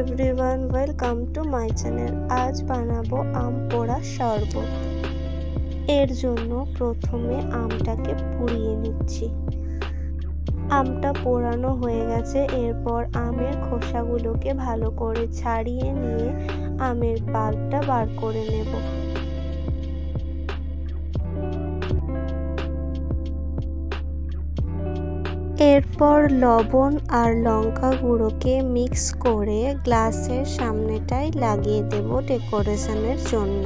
Everyone, welcome to my channel. আজ বানাবো আম পোড়া শরবত। এর জন্য প্রথমে আমটাকে পুড়িয়ে নিচ্ছি। আমটা পোড়ানো হয়ে গেছে। এরপর আমের খোসাগুলোকে ভালো করে ছাড়িয়ে নিয়ে আমের পাল্পটা বার করে নেব। এরপর লবণ আর লঙ্কা গুঁড়োকে মিক্স করে গ্লাসের সামনেটায় লাগিয়ে দেব ডেকোরেশনের জন্য।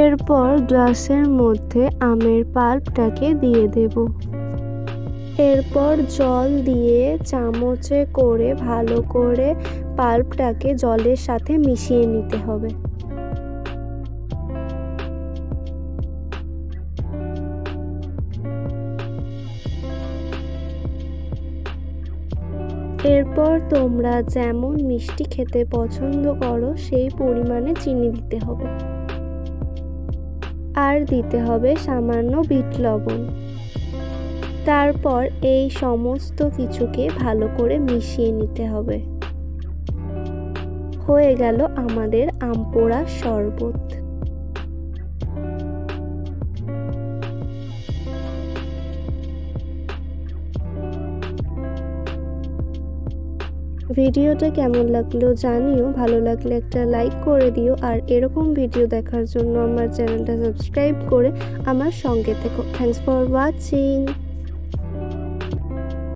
এরপর গ্লাসের মধ্যে আমের পাল্পটাকে দিয়ে দেব। এরপর জল দিয়ে চামচে করে ভালো করে পাল্পটাকে জলের সাথে মিশিয়ে নিতে হবে। এরপর তোমরা যেমন মিষ্টি খেতে পছন্দ করো সেই পরিমাণে চিনি দিতে হবে, আর দিতে হবে সামান্য বিট লবণ। তারপর এই সমস্ত কিছুকে ভালো করে মিশিয়ে নিতে হবে। হয়ে গেল আমাদের আম পোড়া শরবত। ভিডিওটা কেমন লাগলো জানিও। ভালো লাগলে একটা লাইক করে দিও, আর এরকম ভিডিও দেখার জন্য আমার চ্যানেলটা সাবস্ক্রাইব করে আমার সঙ্গে থেকো। Thanks for watching.